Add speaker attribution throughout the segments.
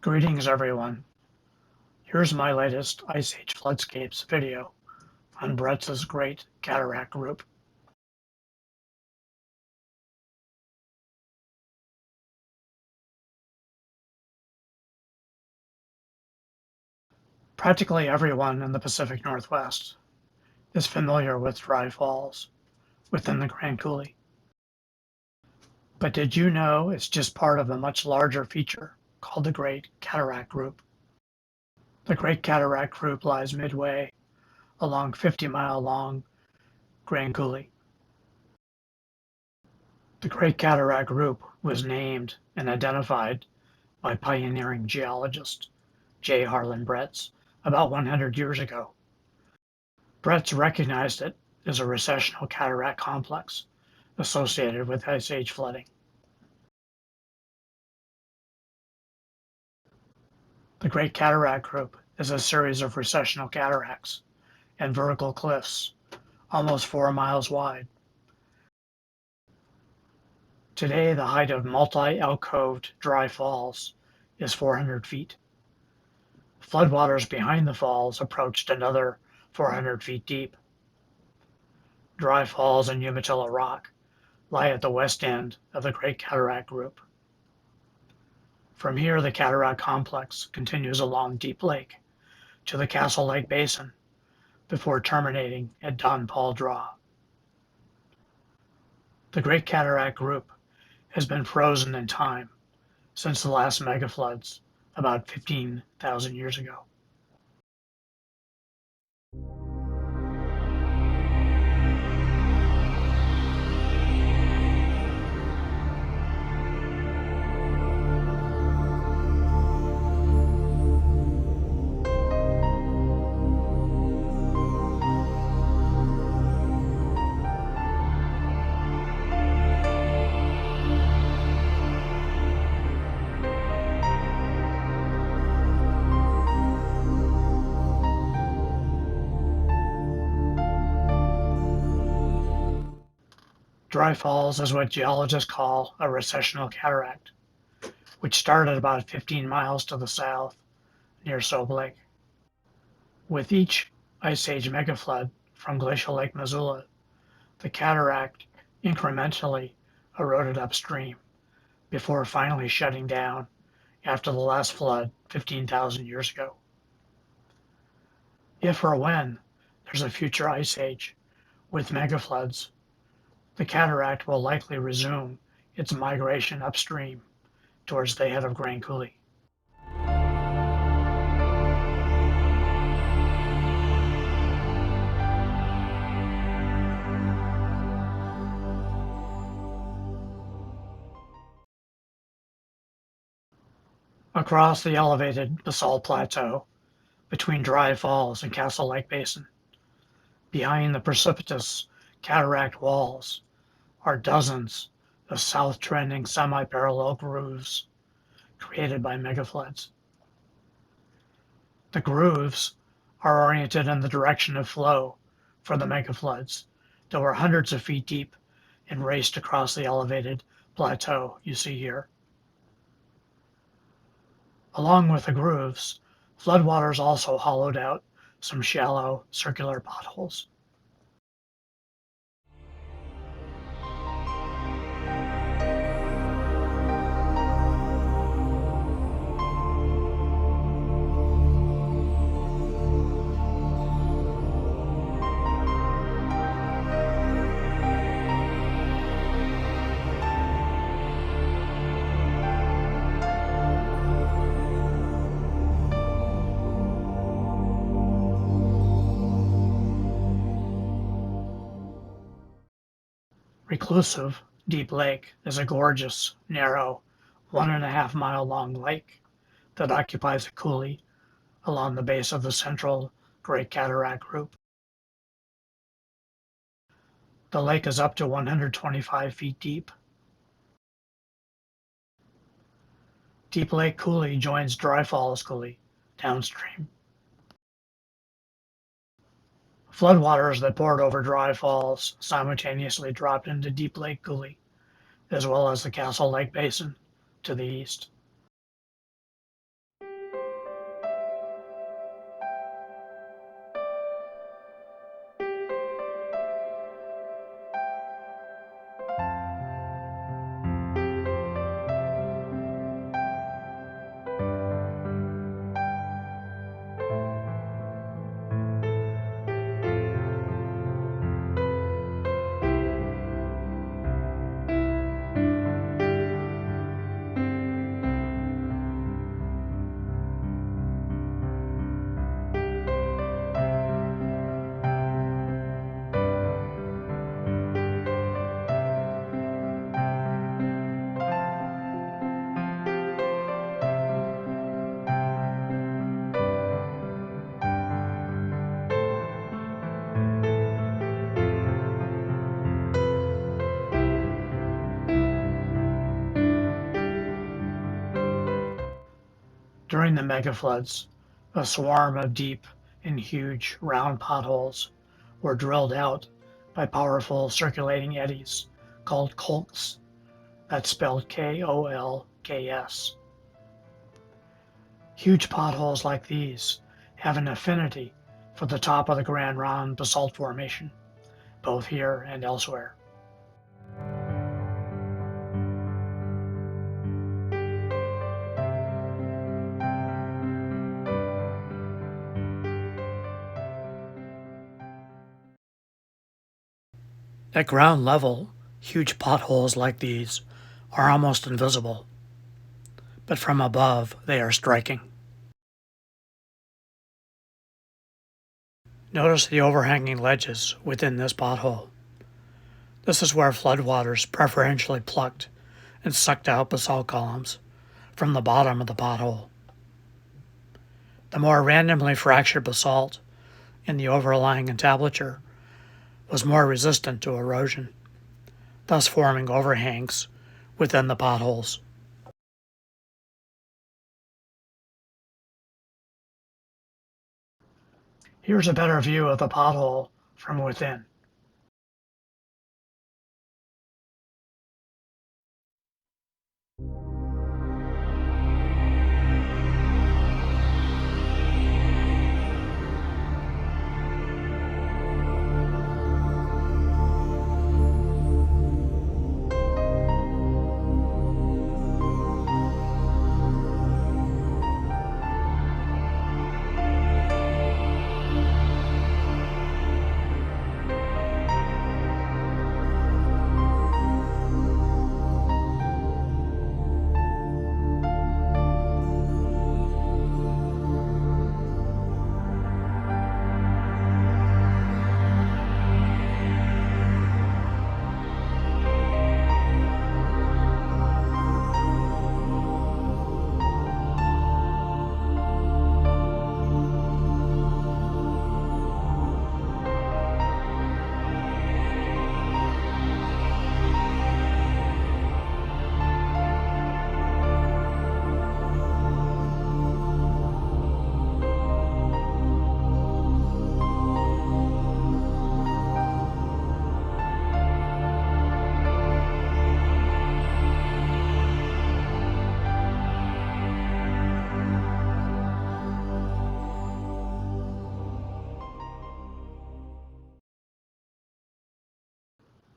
Speaker 1: Greetings everyone. Here's my latest Ice Age Floodscapes video on Bretz's Great Cataract Group. Practically everyone in the Pacific Northwest is familiar with dry falls within the Grand Coulee. But did you know it's just part of a much larger feature called the Great Cataract Group? The Great Cataract Group lies midway along 50-mile-long Grand Coulee. The Great Cataract Group was named and identified by pioneering geologist J. Harlan Bretz about 100 years ago. Bretz recognized it as a recessional cataract complex associated with Ice Age flooding. The Great Cataract Group is a series of recessional cataracts and vertical cliffs almost 4 miles wide. Today, the height of multi-alcoved dry falls is 400 feet. Floodwaters behind the falls approached another 400 feet deep. Dry falls and Umatilla Rock lie at the west end of the Great Cataract Group. From here, the cataract complex continues along Deep Lake to the Castle Lake Basin before terminating at Don Paul Draw. The Great Cataract Group has been frozen in time since the last megafloods about 15,000 years ago. Dry falls is what geologists call a recessional cataract, which started about 15 miles to the south near Soap Lake. With each Ice Age megaflood from glacial Lake Missoula, the cataract incrementally eroded upstream before finally shutting down after the last flood 15,000 years ago. If or when there's a future Ice Age with megafloods, the cataract will likely resume its migration upstream towards the head of Grand Coulee. Across the elevated basalt plateau between Dry Falls and Castle Lake Basin, behind the precipitous cataract walls, are dozens of south-trending semi-parallel grooves created by megafloods. The grooves are oriented in the direction of flow for the megafloods that were hundreds of feet deep and raced across the elevated plateau you see here. Along with the grooves, floodwaters also hollowed out some shallow circular potholes. Reclusive Deep Lake is a gorgeous, narrow, 1.5-mile-long lake that occupies a coulee along the base of the central Great Cataract Group. The lake is up to 125 feet deep. Deep Lake Coulee joins Dry Falls Coulee downstream. Floodwaters that poured over Dry Falls simultaneously dropped into Deep Lake Coulee, as well as the Castle Lake Basin to the east. During the megafloods, a swarm of deep and huge round potholes were drilled out by powerful circulating eddies called colks, that's spelled Kolks. Huge potholes like these have an affinity for the top of the Grand Ronde basalt formation, both here and elsewhere. At ground level, huge potholes like these are almost invisible, but from above they are striking. Notice the overhanging ledges within this pothole. This is where floodwaters preferentially plucked and sucked out basalt columns from the bottom of the pothole. The more randomly fractured basalt in the overlying entablature was more resistant to erosion, thus forming overhangs within the potholes. Here's a better view of the pothole from within.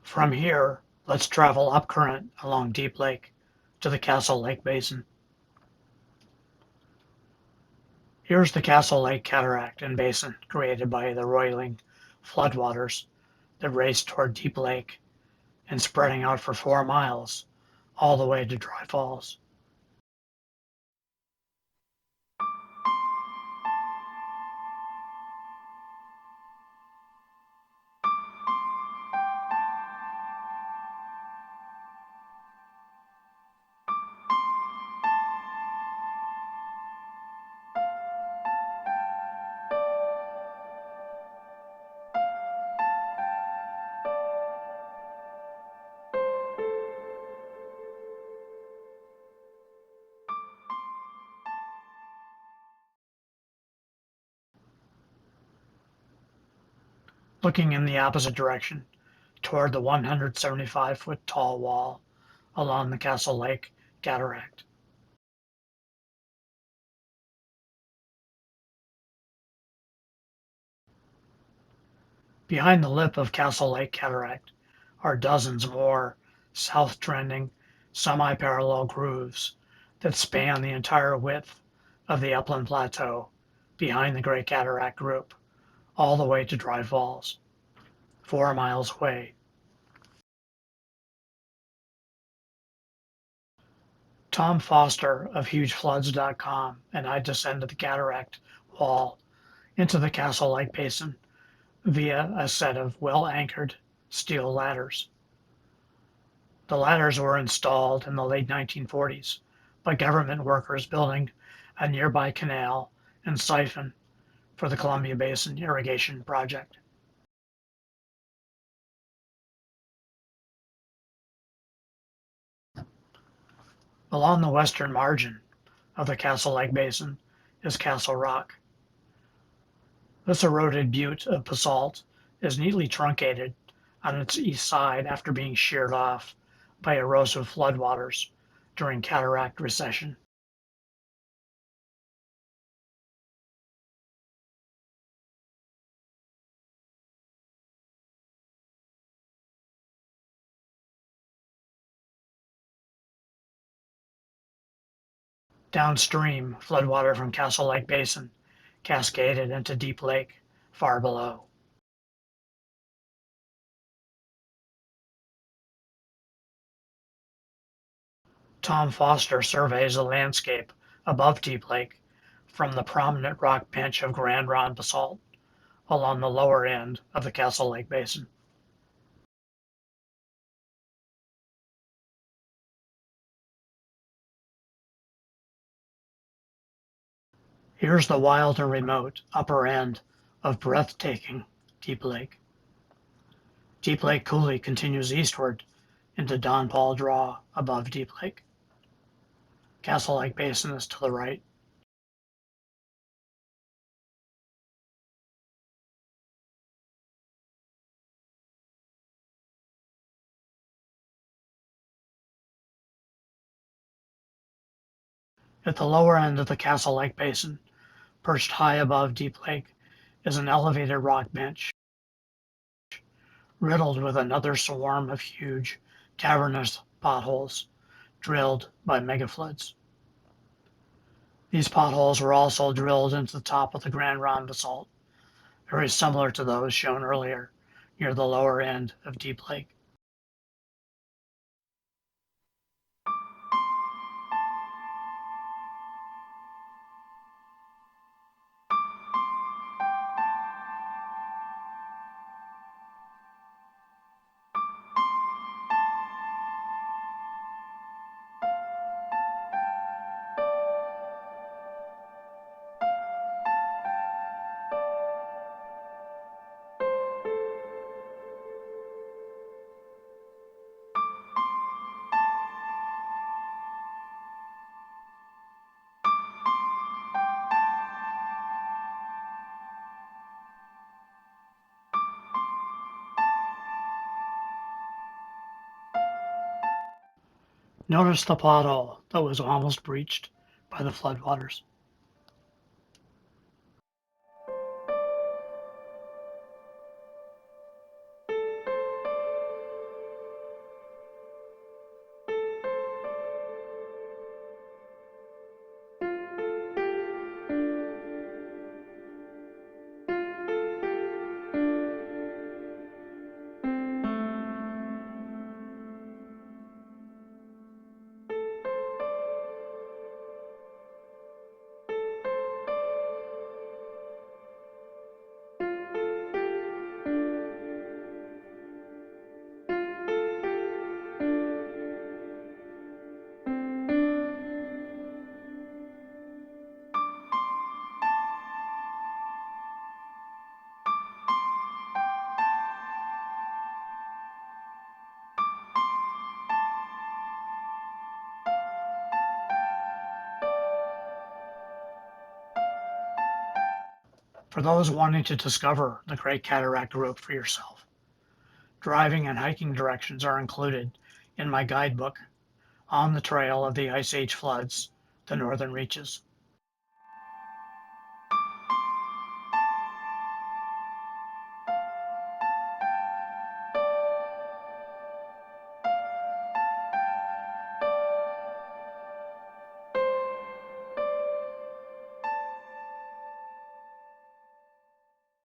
Speaker 1: From here, let's travel upcurrent along Deep Lake to the Castle Lake Basin. Here's the Castle Lake Cataract and Basin created by the roiling floodwaters that race toward Deep Lake and spreading out for 4 miles all the way to Dry Falls. Looking in the opposite direction, toward the 175-foot tall wall along the Castle Lake Cataract. Behind the lip of Castle Lake Cataract are dozens more south-trending, semi-parallel grooves that span the entire width of the upland plateau behind the Great Cataract Group, all the way to Dry Falls, 4 miles away. Tom Foster of HugeFloods.com and I descended the cataract wall into the Castle Lake Basin via a set of well-anchored steel ladders. The ladders were installed in the late 1940s by government workers building a nearby canal and siphon for the Columbia Basin irrigation project. Along the western margin of the Castle Lake Basin is Castle Rock. This eroded butte of basalt is neatly truncated on its east side after being sheared off by erosive floodwaters during Cataract recession. Downstream, floodwater from Castle Lake Basin cascaded into Deep Lake far below. Tom Foster surveys the landscape above Deep Lake from the prominent rock bench of Grand Ronde basalt along the lower end of the Castle Lake Basin. Here's the wild and remote upper end of breathtaking Deep Lake. Deep Lake Coulee continues eastward into Don Paul Draw above Deep Lake. Castle Lake Basin is to the right. At the lower end of the Castle Lake Basin, perched high above Deep Lake, is an elevated rock bench, riddled with another swarm of huge, cavernous potholes drilled by megafloods. These potholes were also drilled into the top of the Grand Ronde basalt, very similar to those shown earlier near the lower end of Deep Lake. Notice the pothole that was almost breached by the floodwaters. For those wanting to discover the Great Cataract Route for yourself, driving and hiking directions are included in my guidebook, On the Trail of the Ice Age Floods, The Northern Reaches.